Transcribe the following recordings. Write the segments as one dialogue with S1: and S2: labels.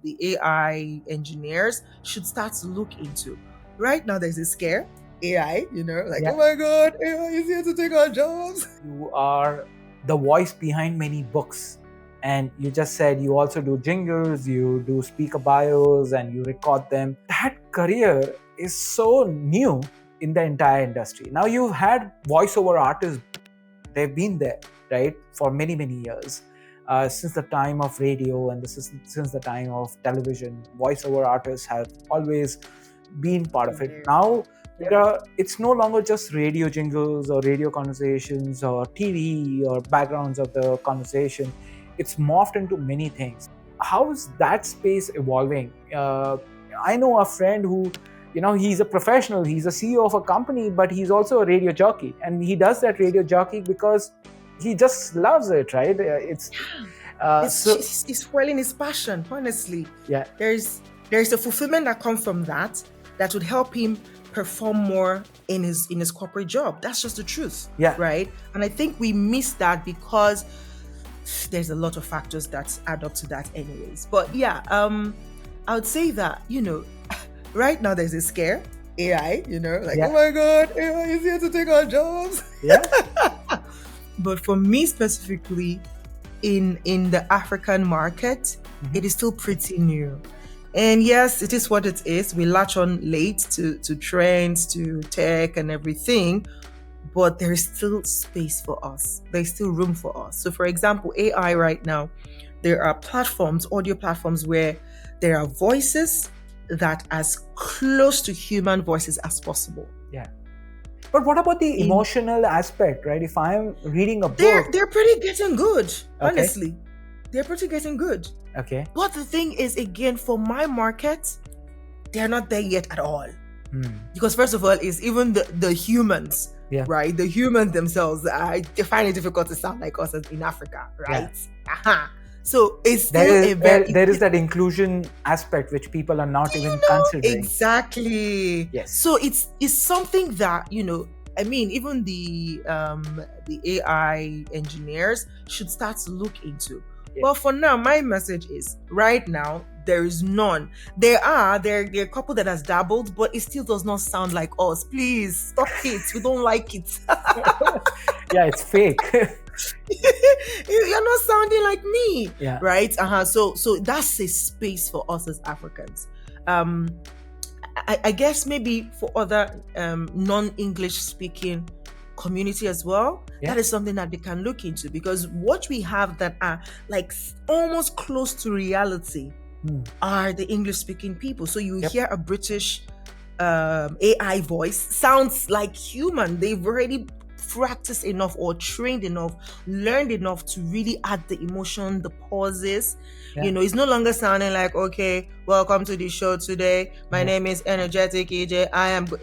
S1: the AI engineers should start to look into. Right now, there's a scare. AI,
S2: Yeah.
S1: oh my God, AI is here to take our jobs.
S2: You are the voice behind many books. And you just said you also do jingles, you do speaker bios, and you record them. That career is so new in the entire industry. Now you've had voiceover artists, they've been there, right, for many, many years. Since the time of radio and since the time of television, voiceover artists have always been part of it. Now, it's no longer just radio jingles or radio conversations or TV or backgrounds of the conversation. It's morphed into many things. How is that space evolving? I know a friend who, he's a professional, he's a CEO of a company, but he's also a radio jockey. And he does that radio jockey because he just loves it, right?
S1: It's fueling his passion, honestly.
S2: Yeah.
S1: There's a fulfillment that comes from that would help him perform more in his corporate job. That's just the truth.
S2: Yeah.
S1: Right? And I think we miss that because there's a lot of factors that add up to that anyways. But yeah, I would say that, right now there's a scare. AI, oh my God, AI is here to take our jobs.
S2: Yeah.
S1: But for me specifically, in the African market, it is still pretty new. And yes, it is what it is. We latch on late to trends, to tech and everything, but there is still space for us. There's still room for us. So for example, AI right now, there are audio platforms where there are voices that are as close to human voices as possible.
S2: Yeah. But what about the emotional aspect, right? If I'm reading a book...
S1: They're pretty getting good, honestly. They're pretty getting good.
S2: Okay.
S1: But the thing is, again, for my market, they're not there yet at all. Because first of all, is even the humans, right? The humans themselves, they find it difficult to sound like us in Africa, right? Yeah. So it's still
S2: there is that inclusion aspect which people are not even considering.
S1: Exactly.
S2: Yes.
S1: So it's something that, even the AI engineers should start to look into. Yeah. Well, for now, my message is right now, there is none. There are a couple that has dabbled, but it still does not sound like us. Please stop it. We don't like it.
S2: Yeah, it's fake.
S1: You're not sounding like me.
S2: Yeah.
S1: Right? So that's a space for us as Africans. I guess maybe for other non-English speaking community as well, that is something that they can look into, because what we have that are like almost close to reality are the English speaking people. So you hear a British AI voice, sounds like human. They've already practiced enough or trained enough, learned enough to really add the emotion, the pauses. It's no longer sounding like, okay, welcome to the show today. My name is Energetic EJ.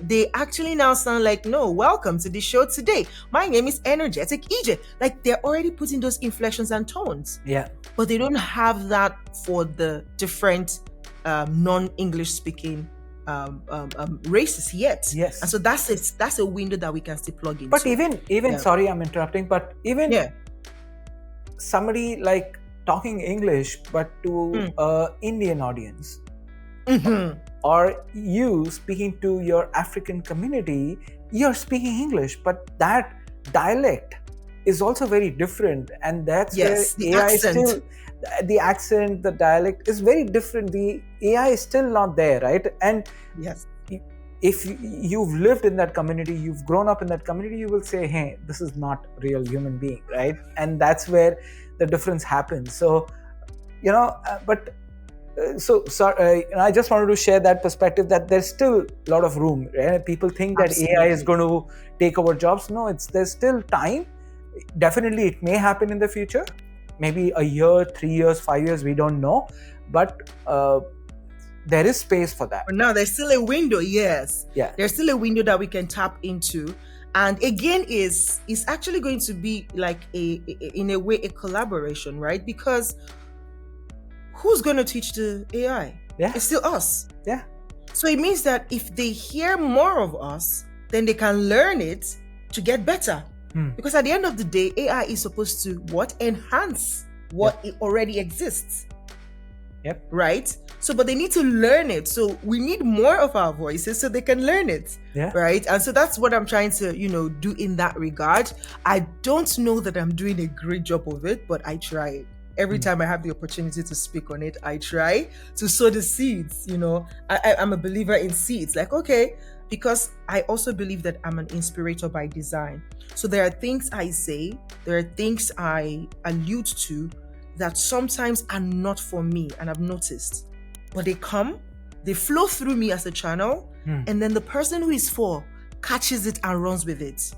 S1: They actually now sound like, no, welcome to the show today. My name is Energetic EJ. Like they're already putting those inflections and tones.
S2: Yeah.
S1: But they don't have that for the different non-English speaking races yet.
S2: Yes.
S1: And so that's a window that we can still plug into.
S2: But even sorry, I'm interrupting, but even somebody like talking English but to Indian audience, or you speaking to your African community, you're speaking English, but that dialect is also very different, and that's where AI still, the accent, the dialect is very different. The AI is still not there, right? And if you've lived in that community, you've grown up in that community, you will say, hey, this is not real human being, right? And that's where the difference happens. So, I just wanted to share that perspective that there's still a lot of room, right? People think that AI is going to take over jobs. No, there's still time. Definitely, it may happen in the future. Maybe a year, 3 years, 5 years, we don't know. But there is space for that.
S1: But now there's still a window, yes.
S2: Yeah.
S1: There's still a window that we can tap into. And again, it's actually going to be like in a way, a collaboration, right? Because who's going to teach the AI?
S2: Yeah.
S1: It's still us.
S2: Yeah.
S1: So it means that if they hear more of us, then they can learn it to get better. Because at the end of the day, AI is supposed to enhance what it already exists.
S2: Yep.
S1: Right? So, but they need to learn it. So we need more of our voices so they can learn it.
S2: Yeah.
S1: Right. And so that's what I'm trying to, do in that regard. I don't know that I'm doing a great job of it, but I try. Every time I have the opportunity to speak on it, I try to sow the seeds. I'm a believer in seeds. Like, okay, because I also believe that I'm an inspirator by design. So there are things I say, there are things I allude to that sometimes are not for me, and I've noticed. But they flow through me as a channel, and then the person who is for catches it and runs with it.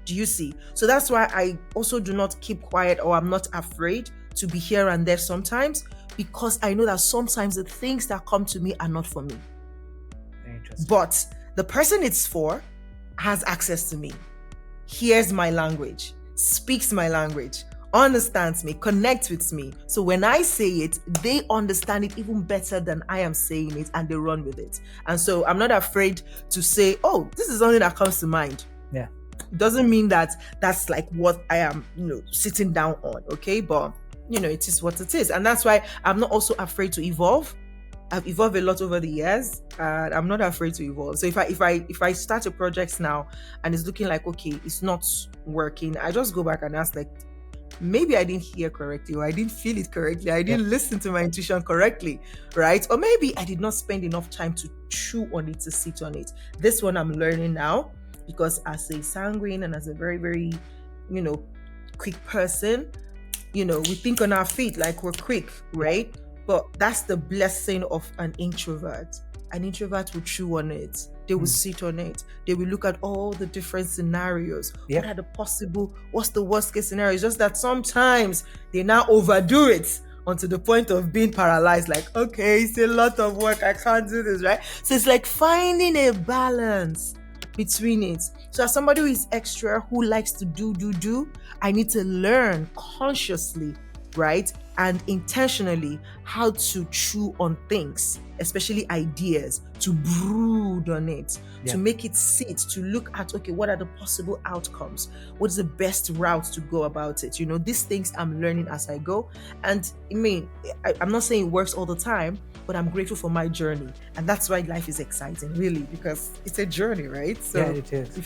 S1: Do you see? So that's why I also do not keep quiet, or I'm not afraid to be here and there sometimes, because I know that sometimes the things that come to me are not for me. But the person it's for has access to me, hears my language, speaks my language, understands me, connects with me. So when I say it, they understand it even better than I am saying it, and they run with it. And so I'm not afraid to say, oh, this is something that comes to mind.
S2: Yeah.
S1: Doesn't mean that that's like what I am, sitting down on. Okay. But, it is what it is. And that's why I'm not also afraid to evolve. I've evolved a lot over the years, and I'm not afraid to evolve. So if I start a project now and it's looking like, okay, it's not working, I just go back and ask, like, maybe I didn't hear correctly, or I didn't feel it correctly, I didn't listen to my intuition correctly, right? Or maybe I did not spend enough time to chew on it, to sit on it. This one I'm learning now, because as a sanguine and as a very, very, quick person, we think on our feet, like we're quick, right? But that's the blessing of an introvert. An introvert will chew on it. They will sit on it. They will look at all the different scenarios. What are the possible, what's the worst case scenario? It's just that sometimes they now overdo it unto the point of being paralyzed. Like, okay, it's a lot of work, I can't do this, right? So it's like finding a balance between it. So as somebody who is extra, who likes to do, I need to learn consciously, right, and intentionally how to chew on things, especially ideas, to brood on it, to make it sit, to look at, okay, what are the possible outcomes? What is the best route to go about it? These things I'm learning as I go. And I'm not saying it works all the time, but I'm grateful for my journey. And that's why life is exciting, really, because it's a journey, right? So
S2: it is.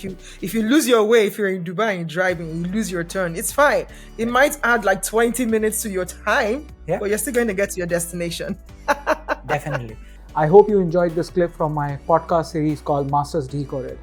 S1: If you lose your way, if you're in Dubai and driving and you lose your turn, it's fine. It might add like 20 minutes to your time, but you're still going to get to your destination.
S2: Definitely. I hope you enjoyed this clip from my podcast series called Masters Decoded.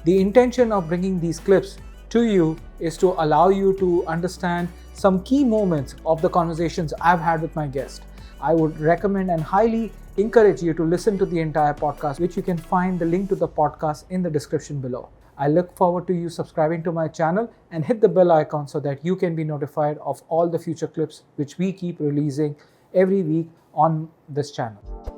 S2: The intention of bringing these clips to you is to allow you to understand some key moments of the conversations I've had with my guest. I would recommend and highly encourage you to listen to the entire podcast, which you can find the link to the podcast in the description below. I look forward to you subscribing to my channel and hit the bell icon so that you can be notified of all the future clips which we keep releasing every week on this channel.